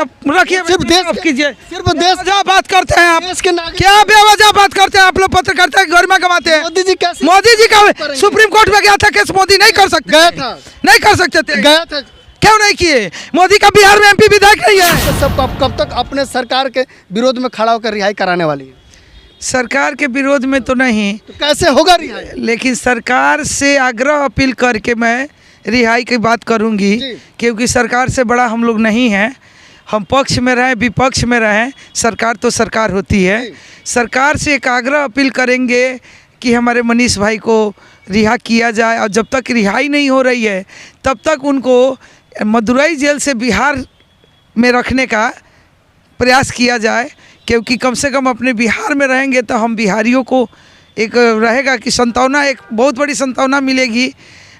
आप रखिए, सिर्फ देश कीजिए, सिर्फ देश बात करते हैं आप, देश के नागरिक क्या बेवजह बात करते हैं आप लोग, पत्रकारिता की गरिमा गवाते हैं। मोदी जी कैसे मोदी जी का सुप्रीम कोर्ट में गया था केस, मोदी नहीं कर सकते, गया था, नहीं कर सकते थे, गया था, क्यों नहीं किए? मोदी का बिहार में एमपी विधायक नहीं है। तो सब कब तक अपने सरकार के विरोध में खड़ा होकर रिहाई कराने वाली है? सरकार के विरोध में तो नहीं, तो कैसे होगा रिहाई? लेकिन सरकार से आग्रह अपील करके मैं रिहाई की बात करूंगी, क्योंकि सरकार से बड़ा हम लोग नहीं हैं। हम पक्ष में रहें विपक्ष में रहें, सरकार तो सरकार होती है। सरकार से एक आग्रह अपील करेंगे कि हमारे मनीष भाई को रिहा किया जाए, और जब तक रिहाई नहीं हो रही है तब तक उनको मदुरई जेल से बिहार में रखने का प्रयास किया जाए, क्योंकि कम से कम अपने बिहार में रहेंगे तो हम बिहारियों को एक रहेगा कि संतावना, एक बहुत बड़ी संतावना मिलेगी,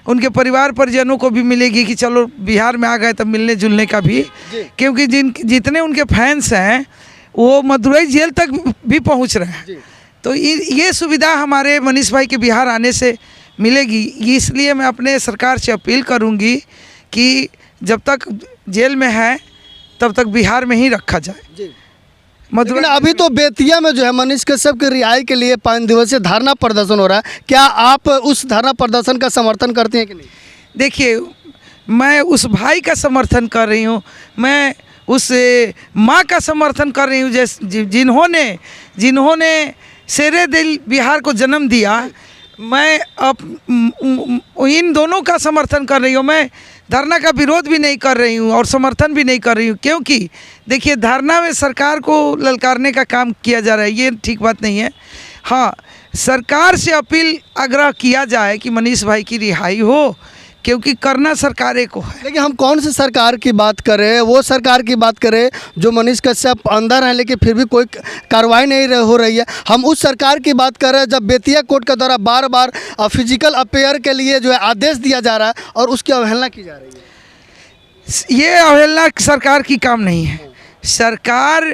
उनके परिवार परिजनों को भी मिलेगी कि चलो बिहार में आ गए तब मिलने जुलने का भी, क्योंकि जितने उनके फैंस हैं वो मदुरई जेल तक भी पहुंच रहे हैं। तो ये सुविधा हमारे मनीष भाई के बिहार आने से मिलेगी। इसलिए मैं अपने सरकार से अपील करूंगी कि जब तक जेल में है तब तक बिहार में ही रखा जाए। लेकिन अभी तो बेतिया में जो है मनीष कश्यप की रिहाई के लिए 5 दिवसीय धरना प्रदर्शन हो रहा है, क्या आप उस धरना प्रदर्शन का समर्थन करते हैं कि नहीं? देखिए, मैं उस भाई का समर्थन कर रही हूँ, मैं उस माँ का समर्थन कर रही हूँ जिन्होंने शेरे दिल बिहार को जन्म दिया। मैं अब इन दोनों का समर्थन कर रही हूँ। मैं धरना का विरोध भी नहीं कर रही हूँ और समर्थन भी नहीं कर रही हूँ, क्योंकि देखिए धरना में सरकार को ललकारने का काम किया जा रहा है, ये ठीक बात नहीं है। हाँ, सरकार से अपील आग्रह किया जाए कि मनीष भाई की रिहाई हो, क्योंकि करना सरकारें को है। लेकिन हम कौन सी सरकार की बात करें, वो सरकार की बात करें जो मनीष कश्यप अंदर हैं लेकिन फिर भी कोई कार्रवाई नहीं हो रही है। हम उस सरकार की बात कर रहे हैं जब बेतिया कोर्ट के द्वारा बार बार फिजिकल अफेयर के लिए जो है आदेश दिया जा रहा है और उसकी अवहेलना की जा रही है। ये अवहेलना सरकार की काम नहीं है। सरकार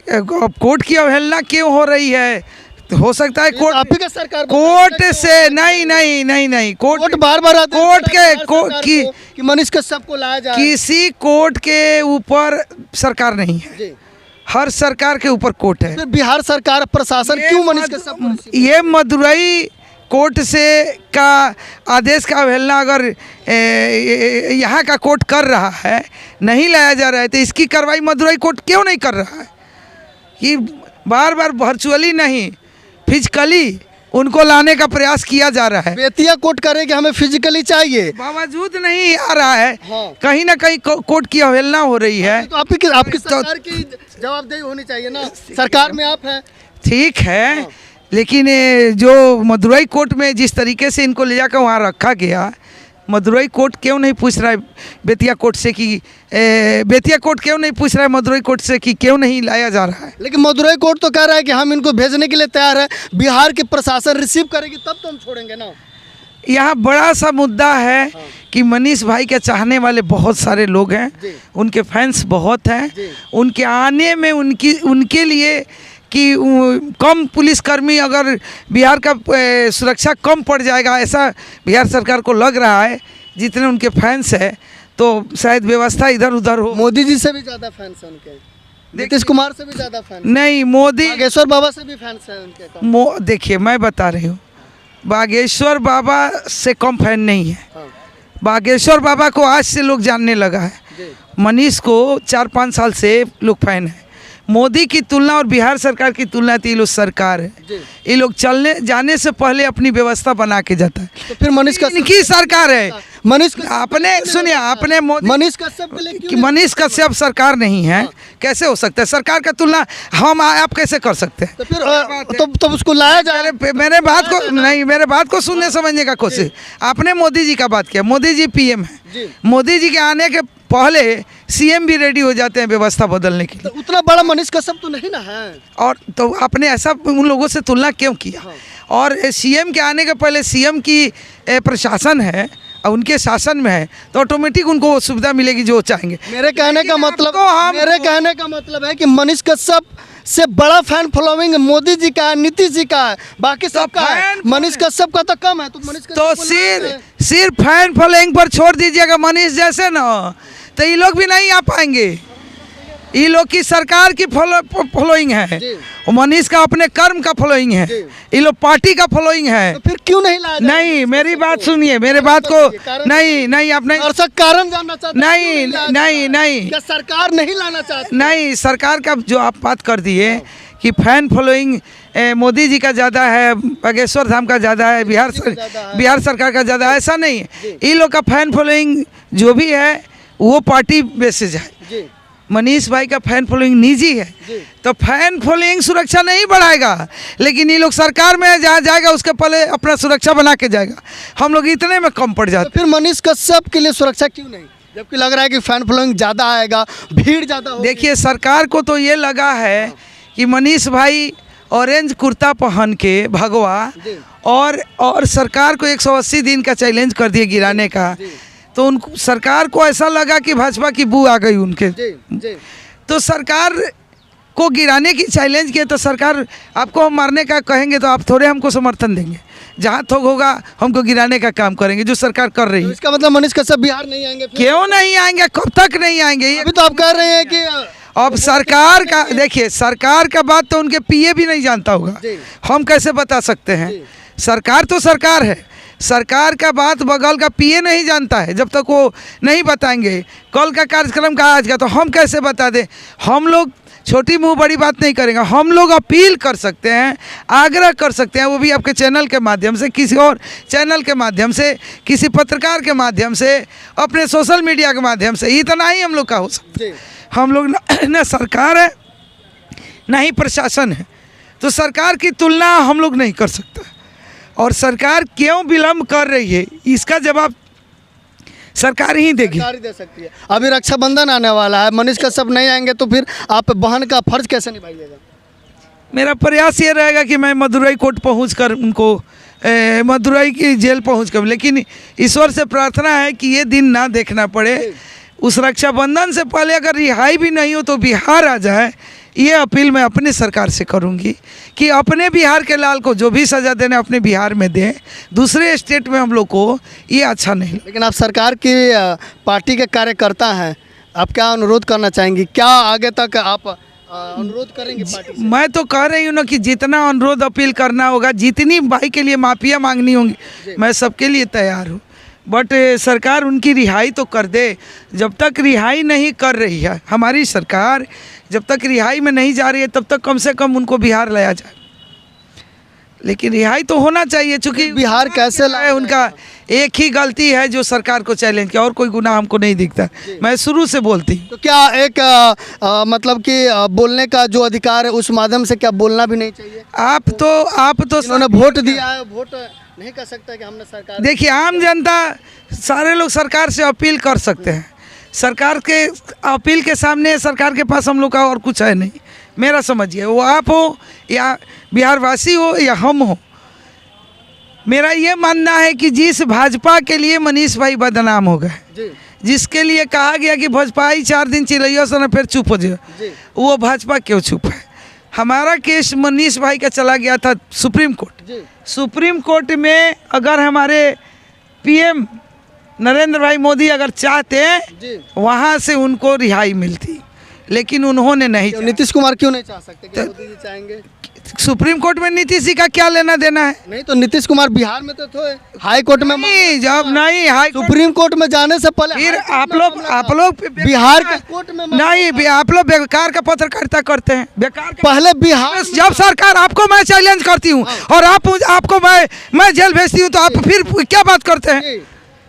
कोर्ट की अवहेलना क्यों हो रही है? हो सकता है कोर्ट आप ही का सरकार कोर्ट से नहीं कोर्ट बार बार कोर्ट के कि मनीष कश्यप को लाया जाए। किसी कोर्ट के ऊपर सरकार नहीं है, हर सरकार के ऊपर कोर्ट है। फिर बिहार सरकार प्रशासन क्यों मनीष कश्यप? ये मदुरई कोर्ट से का आदेश का अवहेलना अगर यहाँ का कोर्ट कर रहा है, नहीं लाया जा रहा है, तो इसकी कार्रवाई मदुरई कोर्ट क्यों नहीं कर रहा है? कि बार बार वर्चुअली नहीं फिजिकली उनको लाने का प्रयास किया जा रहा है। बेतिया कोर्ट करे कि हमें फिजिकली चाहिए, बावजूद नहीं आ रहा है। हाँ। कहीं ना कहीं कोर्ट की अवहेलना हो रही है। तो आपकी सरकार की जवाबदेही होनी चाहिए ना, सरकार में आप हैं। ठीक है। हाँ। लेकिन जो मदुरई कोर्ट में जिस तरीके से इनको ले जाकर वहाँ रखा गया, मदुरई कोर्ट क्यों नहीं पूछ रहा है बेतिया कोर्ट से कि बेतिया कोर्ट क्यों नहीं पूछ रहा है मदुरई कोर्ट से कि क्यों नहीं लाया जा रहा है? लेकिन मदुरई कोर्ट तो कह रहा है कि हम इनको भेजने के लिए तैयार है, बिहार की प्रशासन रिसीव करेगी तब तो हम छोड़ेंगे ना। यहाँ बड़ा सा मुद्दा है कि मनीष भाई के चाहने वाले बहुत सारे लोग हैं, उनके फैंस बहुत हैं। उनके आने में उनके लिए कि कम पुलिसकर्मी, अगर बिहार का सुरक्षा कम पड़ जाएगा ऐसा बिहार सरकार को लग रहा है, जितने उनके फैंस हैं, तो शायद व्यवस्था इधर उधर हो। मोदी जी से भी ज़्यादा फैंस हैं उनके, नीतीश कुमार से भी ज़्यादा फैंस नहीं, मोदी बागेश्वर बाबा से भी फैंस हैं उनके। देखिए, मैं बता रही हूँ, बागेश्वर बाबा से कम फैन नहीं है। बागेश्वर बाबा को आज से लोग जानने लगा है, मनीष को 4-5 साल से लोग फैन है। मोदी की तुलना और बिहार सरकार की तुलना तो ये लोग सरकार है, ये लोग चलने जाने से पहले अपनी व्यवस्था बना के जाता है। तो फिर मनीष कश्यप इनकी सरकार है। मनीष आपने सुनिए, आपने मनीष कश्यप के लिए कि मनीष कश्यप सरकार नहीं है, कैसे हो सकता है? सरकार का तुलना हम आप कैसे कर सकते हैं? तो फिर तो उसको लाया जाए। मेरे बात को सुनने समझने का कोशिश। आपने मोदी जी का बात किया, मोदी जी पीएम है, मोदी जी के आने के पहले सीएम भी रेडी हो जाते हैं व्यवस्था बदलने के लिए। तो उतना बड़ा मनीष कश्यप तो नहीं ना है। और तो आपने ऐसा उन लोगों से तुलना क्यों किया? और सीएम के आने के पहले सीएम की प्रशासन है और उनके शासन में है, तो ऑटोमेटिक उनको सुविधा मिलेगी जो चाहेंगे। मेरे कहने का मतलब है कि मनीष कश्यप से बड़ा फैन फॉलोइंग मोदी जी का, नीतीश जी का, बाकी सबका है। मनीष कश्यप का तो कम है। तो मनीष कश्यप तो सिर्फ फैन फॉलोइंग पर छोड़ दीजिएगा मनीष जैसे ना, तो ये लोग भी नहीं आ पाएंगे। ये लोग की सरकार की फॉलोइंग है, जी। और मनीष का अपने कर्म का फॉलोइंग है, जी। ये लोग पार्टी का फॉलोइंग है। तो फिर क्यों नहीं लाया जाए? नहीं, मेरी बात सुनिए, मेरे बात को नहीं आप नहीं दर्शक कारण जानना चाहते हैं, नहीं, क्यों लाया नहीं, जा रहा है? नहीं। क्या सरकार नहीं लाना चाहती? नहीं, सरकार का जो आप बात कर दिए कि फैन फॉलोइंग मोदी जी का ज़्यादा है, बागेश्वर धाम का ज़्यादा है, बिहार सरकार का ज़्यादा है, ऐसा नहीं है। इन लोग का फैन फॉलोइंग जो भी है वो पार्टी बेसिस है। जी मनीष भाई का फैन फॉलोइंग निजी है, जी। तो फैन फॉलोइंग सुरक्षा नहीं बढ़ाएगा, लेकिन ये लोग सरकार में जहाँ जाएगा उसके पहले अपना सुरक्षा बना के जाएगा। हम लोग इतने में कम पड़ तो जाते। फिर मनीष कश्यप के लिए सुरक्षा क्यों नहीं, जबकि लग रहा है कि फैन फॉलोइंग ज़्यादा आएगा, भीड़ ज़्यादा होगी? देखिए, सरकार को तो ये लगा है कि मनीष भाई ऑरेंज कुर्ता पहन के भगवा, जी। और सरकार को 180 दिन का चैलेंज कर दिए गिराने का, जी। तो उनको सरकार को ऐसा लगा कि भाजपा की बू आ गई उनके। जी जी तो सरकार को गिराने की चैलेंज किए, तो सरकार आपको हम मारने का कहेंगे तो आप थोड़े हमको समर्थन देंगे, जहाँ थोक होगा हमको गिराने का काम करेंगे, जो सरकार कर रही तो है। इसका मतलब मनीष कश्यप बिहार नहीं आएंगे फिर? क्यों नहीं आएंगे, कब तक नहीं आएंगे? ये अभी तो आप कह रहे हैं कि अब सरकार का देखिए, सरकार का बात तो उनके पीए भी नहीं जानता होगा, जी। हम कैसे बता सकते हैं? जी। सरकार तो सरकार है, सरकार का बात बगल का पीए नहीं जानता है, जब तक वो नहीं बताएंगे कल का कार्यक्रम का आज का, तो हम कैसे बता दें? हम लोग छोटी मुंह बड़ी बात नहीं करेंगे, हम लोग अपील कर सकते हैं, आग्रह कर सकते हैं, वो भी आपके चैनल के माध्यम से, किसी और चैनल के माध्यम से, किसी पत्रकार के माध्यम से, अपने सोशल मीडिया के माध्यम से, इतना ही हम लोग का हो सकता है। जी हम लोग न सरकार है ना ही प्रशासन है, तो सरकार की तुलना हम लोग नहीं कर सकते। और सरकार क्यों विलम्ब कर रही है, इसका जवाब सरकार ही देगी। सरकार ही दे सकती है। अभी रक्षाबंधन आने वाला है, मनीष कश्यप नहीं आएंगे तो फिर आप बहन का फर्ज कैसे निभाइएगा? मेरा प्रयास ये रहेगा कि मैं मदुरई कोर्ट पहुँच कर उनको मदुरई की जेल पहुँच कर, लेकिन ईश्वर से प्रार्थना है कि ये दिन ना देखना पड़े। उस रक्षाबंधन से पहले अगर रिहाई भी नहीं हो तो बिहार आ जाए, ये अपील मैं अपनी सरकार से करूंगी कि अपने बिहार के लाल को जो भी सज़ा देने अपने बिहार में दें, दूसरे स्टेट में हम लोग को ये अच्छा नहीं। लेकिन आप सरकार की पार्टी के कार्यकर्ता हैं, आप क्या अनुरोध करना चाहेंगी? क्या आगे तक आप अनुरोध करेंगे पार्टी से? मैं तो कह रही हूँ ना कि जितना अनुरोध अपील करना होगा, जितनी भाई के लिए माफिया मांगनी होंगी, मैं सबके लिए तैयार हूँ, बट सरकार उनकी रिहाई तो कर दे। जब तक रिहाई नहीं कर रही है हमारी सरकार, जब तक रिहाई में नहीं जा रही है, तब तक कम से कम उनको बिहार लाया जाए। लेकिन रिहाई तो होना चाहिए, चूँकि बिहार कैसे लाया है, उनका एक ही गलती है जो सरकार को चैलेंज किया, और कोई गुनाह हमको नहीं दिखता। मैं शुरू से बोलती हूँ। तो क्या एक मतलब कि बोलने का जो अधिकार है उस माध्यम से क्या बोलना भी नहीं चाहिए? आप तो उन्होंने वोट दिया है, वोट नहीं कर सकता कि हमने सरकार। देखिए, आम जनता सारे लोग सरकार से अपील कर सकते हैं, सरकार के अपील के सामने सरकार के पास हम लोग का और कुछ है नहीं। मेरा समझिए, वो आप हो या बिहारवासी हो या हम हो, मेरा ये मानना है कि जिस भाजपा के लिए मनीष भाई बदनाम हो गए, जी जिसके लिए कहा गया कि भाजपा ही 4 दिन चिल्लाइयो से ना फिर चुप हो जाए, जी वो भाजपा क्यों चुप है? हमारा केस मनीष भाई का चला गया था सुप्रीम कोर्ट। जी सुप्रीम कोर्ट में अगर हमारे पीएम नरेंद्र भाई मोदी अगर चाहते जी। वहाँ से उनको रिहाई मिलती, लेकिन उन्होंने नहीं तो चाहा। नीतीश कुमार क्यों नहीं चाह सकते कि मोदी जी चाहेंगे? सुप्रीम कोर्ट में नीतीश जी का क्या लेना देना है? नहीं तो नीतीश कुमार बिहार में तो थे, हाई कोर्ट में नहीं, जब नहीं हाई कोर्ट, सुप्रीम कोर्ट में जाने से पहले फिर हाई कोर्ट आप में लोग मामला था। बिहार के कोर्ट में मामला नहीं, आप लोग बेकार का पत्रकारिता करते हैं, बेकार का। पहले बिहार जब सरकार आपको मैं चैलेंज करती हूँ और आपको मैं जेल भेजती हूँ, तो आप फिर क्या बात करते हैं?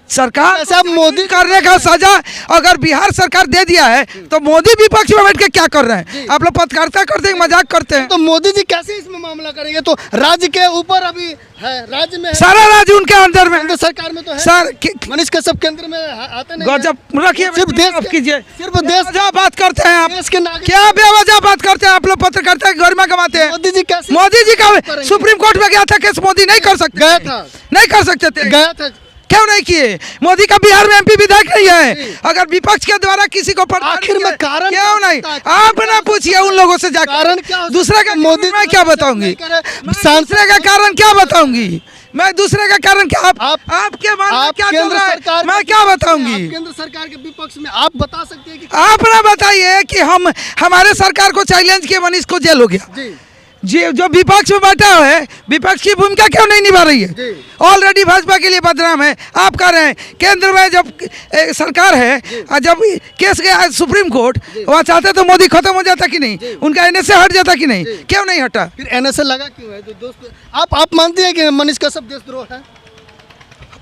सरकार साहब मोदी करने का सजा अगर बिहार सरकार दे दिया है, तो मोदी विपक्ष में बैठ के क्या कर रहे हैं? आप लोग पत्रकारिता करते हैं, मजाक करते हैं। तो मोदी जी कैसे इसमें मामला करेंगे? तो राज्य के ऊपर अभी है, राज्य में है, सारा राज्य उनके अंदर में केंद्र सरकार में तो है। सर मनीष कश्यप केंद्र में आते नहीं गजब रखिए, सिर्फ देश माफ कीजिए, सिर्फ देश बेवजह बात करते हैं आप। देश के नागरिक क्या बेवजह बात करते हैं आप लोग? पत्रकारिता की गरिमा गवाते हैं। मोदी जी कैसे मोदी जी का करेंगे? सुप्रीम कोर्ट में गया था केस, मोदी नहीं कर सकते, गया था। नहीं कर सकते थे। गया था? क्यों नहीं किए? मोदी का बिहार में एमपी विधायक नहीं है। अगर विपक्ष के द्वारा किसी को आखिर में कारण क्यों नहीं? क्या आप ना पूछिए उन लोगों से जाकर। कारण क्या हो सकता है? दूसरे का मोदी मैं क्या बताऊंगी? नहीं करे, दूसरे का कारण क्या बताऊंगी? मैं दूसरे का कारण क्या आपके मन में क्या चल रहा है मैं क्या बताऊंगी? केंद्र सरकार के विपक्ष में आप बता सकते हैं कि आप ना बताइए कि हमारे सरकार को चैलेंज किए मनीष को जेल हो गया जी जो विपक्ष में बैठा है विपक्ष की भूमिका क्यों नहीं निभा रही है? ऑलरेडी भाजपा के लिए बदनाम है। आप कह रहे हैं केंद्र में जब सरकार है और जब केस गया सुप्रीम कोर्ट वहाँ चाहते तो मोदी खत्म हो जाता कि नहीं, उनका एनएसए हट जाता कि नहीं, क्यों नहीं हटा? फिर एनएसए लगा क्यों है? जो दोस्त आप मानते हैं कि मनीष कश्यप देशद्रोह है?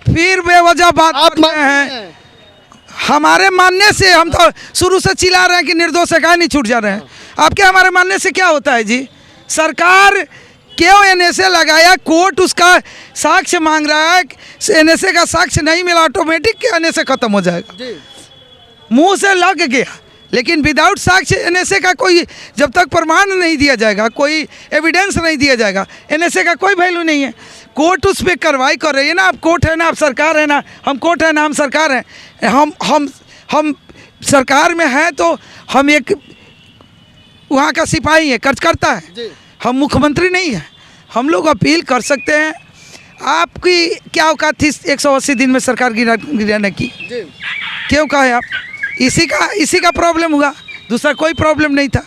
फिर बेवजह बात आप मानते हैं? हमारे मानने से हम तो शुरू से चिल्ला रहे हैं कि निर्दोष है, कहाँ नहीं छूट जा रहे हैं। आपके हमारे मानने से क्या होता है जी? सरकार क्यों एनएसए लगाया? कोर्ट उसका साक्ष्य मांग रहा है, एनएसए का साक्ष्य नहीं मिला ऑटोमेटिक एनएसए खत्म हो जाएगा। मुंह से लग गया, लेकिन विदाउट साक्ष्य एनएसए का कोई जब तक प्रमाण नहीं दिया जाएगा, कोई एविडेंस नहीं दिया जाएगा, एनएसए का कोई वैल्यू नहीं है। कोर्ट उस पर कार्रवाई कर रही है ना। आप कोर्ट है ना, आप सरकार है ना, हम कोर्ट है ना, हम सरकार हैं। हम सरकार में हैं तो हम एक वहाँ का सिपाही है, कार्यकर्ता है, हम मुख्यमंत्री नहीं है। हम लोग अपील कर सकते हैं। आपकी क्या औकात थी 180 दिन में सरकार गिराने की? क्यों कहे आप? इसी का प्रॉब्लम हुआ, दूसरा कोई प्रॉब्लम नहीं था।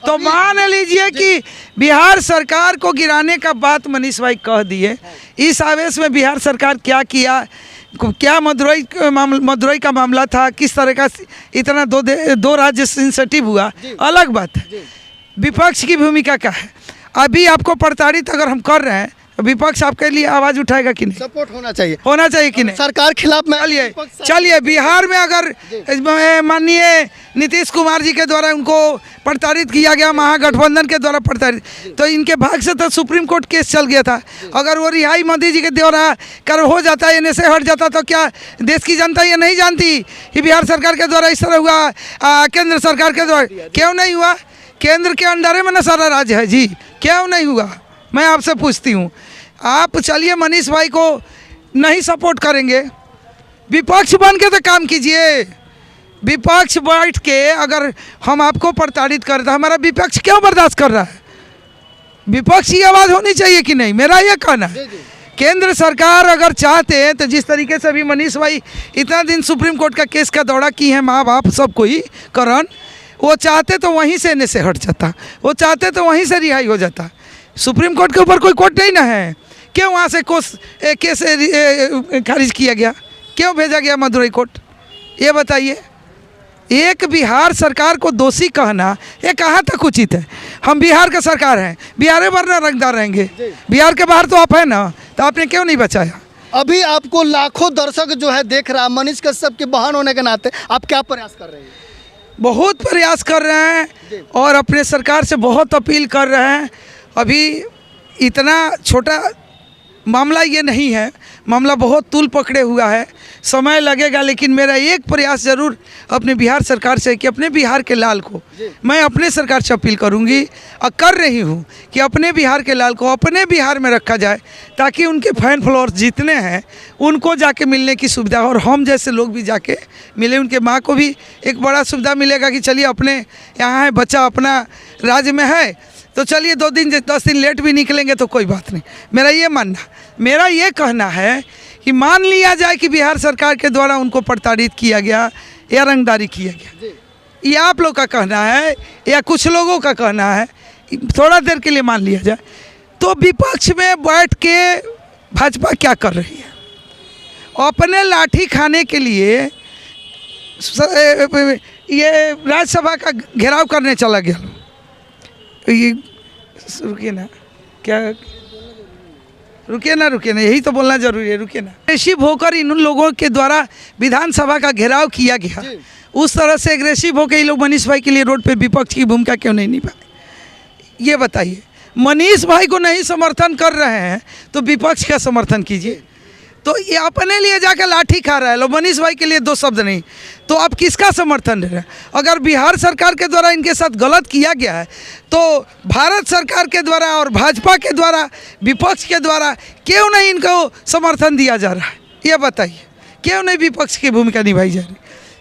तो मान लीजिए कि बिहार सरकार को गिराने का बात मनीष भाई कह दिए। इस आवेश में बिहार सरकार क्या किया, क्या मदुरई का मामला था, किस तरह का इतना दो राज्य सेंसिटिव हुआ, अलग बात है। विपक्ष की भूमिका क्या है? अभी आपको प्रताड़ित अगर हम कर रहे हैं, विपक्ष आपके लिए आवाज उठाएगा कि नहीं? सपोर्ट होना चाहिए कि नहीं? सरकार खिलाफ में चलिए बिहार में अगर माननीय नीतीश कुमार जी के द्वारा उनको प्रताड़ित किया गया, महागठबंधन के द्वारा प्रताड़ित, तो इनके भाग से तो सुप्रीम कोर्ट केस चल गया था। अगर वो रिहाई मोदी जी के द्वारा कर हो जाता, एनएसए हट जाता, तो क्या देश की जनता ये नहीं जानती कि बिहार सरकार के द्वारा इस तरह हुआ, केंद्र सरकार के द्वारा? क्यों नहीं हुआ? केंद्र के अंडर में ना सारा राज्य है जी, क्यों नहीं हुआ? मैं आपसे पूछती हूँ। आप चलिए मनीष भाई को नहीं सपोर्ट करेंगे, विपक्ष बन के तो काम कीजिए। विपक्ष बैठ के अगर हम आपको प्रताड़ित कर रहे, हमारा विपक्ष क्यों बर्दाश्त कर रहा है? विपक्ष की आवाज़ होनी चाहिए कि नहीं? मेरा ये कहना है। केंद्र सरकार अगर चाहते हैं तो जिस तरीके से अभी मनीष भाई इतना दिन सुप्रीम कोर्ट का केस का दौरा की है, माँ बाप सब कोई करण, वो चाहते तो वहीं से एनएसए हट जाता, वो चाहते तो वहीं से रिहाई हो जाता। सुप्रीम कोर्ट के ऊपर कोई कोर्ट नहीं ना है, क्यों वहाँ से केस खारिज किया गया, क्यों भेजा गया मदुरई कोर्ट? ये बताइए। एक बिहार सरकार को दोषी कहना ये कहाँ तक उचित है? हम बिहार का सरकार हैं, बिहार वरना रंगदार रहेंगे। बिहार के बाहर तो आप हैं ना, तो आपने क्यों नहीं बचाया? अभी आपको लाखों दर्शक जो है देख रहा है, मनीष कश्यप के बहन होने के नाते आप क्या प्रयास कर रहे हैं? बहुत प्रयास कर रहे हैं और अपने सरकार से बहुत अपील कर रहे हैं। अभी इतना छोटा मामला ये नहीं है, मामला बहुत तूल पकड़े हुआ है, समय लगेगा। लेकिन मेरा एक प्रयास ज़रूर अपने बिहार सरकार से कि अपने बिहार के लाल को मैं अपने सरकार से अपील करूंगी और कर रही हूं कि अपने बिहार के लाल को अपने बिहार में रखा जाए, ताकि उनके फैन फॉलोअर्स जितने हैं उनको जाके मिलने की सुविधा, और हम जैसे लोग भी जाके मिले, उनके माँ को भी एक बड़ा सुविधा मिलेगा कि चलिए अपने यहाँ है, बच्चा अपना राज्य में है, तो चलिए 2 दिन 10 दिन लेट भी निकलेंगे तो कोई बात नहीं। मेरा ये कहना है कि मान लिया जाए कि बिहार सरकार के द्वारा उनको प्रताड़ित किया गया या रंगदारी किया गया, ये आप लोग का कहना है या कुछ लोगों का कहना है, थोड़ा देर के लिए मान लिया जाए, तो विपक्ष में बैठ के भाजपा क्या कर रही है? अपने लाठी खाने के लिए ये राज्यसभा का घेराव करने चला गया। ये रुकिए ना, क्या रुकिए ना, यही तो बोलना जरूरी है, रुकिए ना। एग्रेसिव होकर इन लोगों के द्वारा विधानसभा का घेराव किया गया, उस तरह से एग्रेसिव होकर ये लोग मनीष भाई के लिए रोड पे विपक्ष की भूमिका क्यों नहीं निभाए? ये बताइए। मनीष भाई को नहीं समर्थन कर रहे हैं तो विपक्ष का समर्थन कीजिए। तो ये अपने लिए जाकर लाठी खा रहा है, लो मनीष भाई के लिए 2 शब्द नहीं, तो आप किसका समर्थन दे रहे हैं? अगर बिहार सरकार के द्वारा इनके साथ गलत किया गया है तो भारत सरकार के द्वारा और भाजपा के द्वारा, विपक्ष के द्वारा क्यों नहीं इनको समर्थन दिया जा रहा है? ये बताइए, क्यों नहीं विपक्ष की भूमिका निभाई जा रही?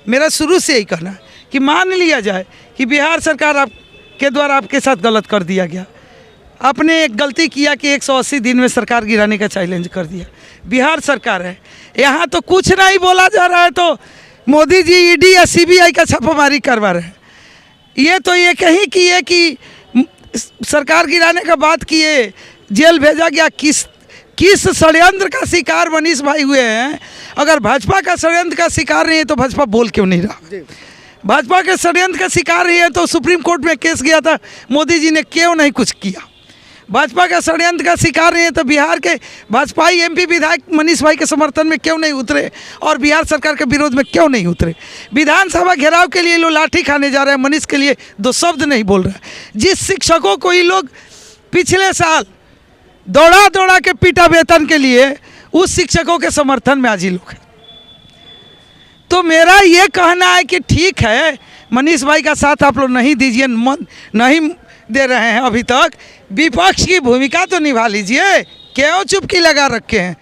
मेरा शुरू से यही कहना है कि मान लिया जाए कि बिहार सरकार आपके द्वारा आपके साथ गलत कर दिया गया, आपने एक गलती किया कि 180 दिन में सरकार गिराने का चैलेंज कर दिया। बिहार सरकार है, यहाँ तो कुछ नहीं बोला जा रहा है, तो मोदी जी ईडी या सीबीआई का छापामारी करवा रहे हैं। ये तो ये कहीं किए कि सरकार गिराने का बात किए, जेल भेजा गया। किस षड्यंत्र का शिकार मनीष भाई हुए हैं? अगर भाजपा का षड्यंत्र का शिकार नहीं है तो भाजपा बोल क्यों नहीं रहा? भाजपा के षड्यंत्र का शिकार नहीं है तो सुप्रीम कोर्ट में केस गया था, मोदी जी ने क्यों नहीं कुछ किया? भाजपा का षड्यंत्र का शिकार नहीं है तो बिहार के भाजपाई एमपी विधायक मनीष भाई के समर्थन में क्यों नहीं उतरे और बिहार सरकार के विरोध में क्यों नहीं उतरे? विधानसभा घेराव के लिए लोग लाठी खाने जा रहे हैं, मनीष के लिए 2 शब्द नहीं बोल रहे हैं। जिस शिक्षकों को ये लोग पिछले साल दौड़ा दौड़ा के पीटा वेतन के लिए, उस शिक्षकों के समर्थन में आज ही लोग हैं। तो मेरा ये कहना है कि ठीक है, मनीष भाई का साथ आप लोग नहीं दीजिए, नहीं दे रहे हैं अभी तक, विपक्ष की भूमिका तो निभा लीजिए, क्यों चुपकी लगा रखे हैं?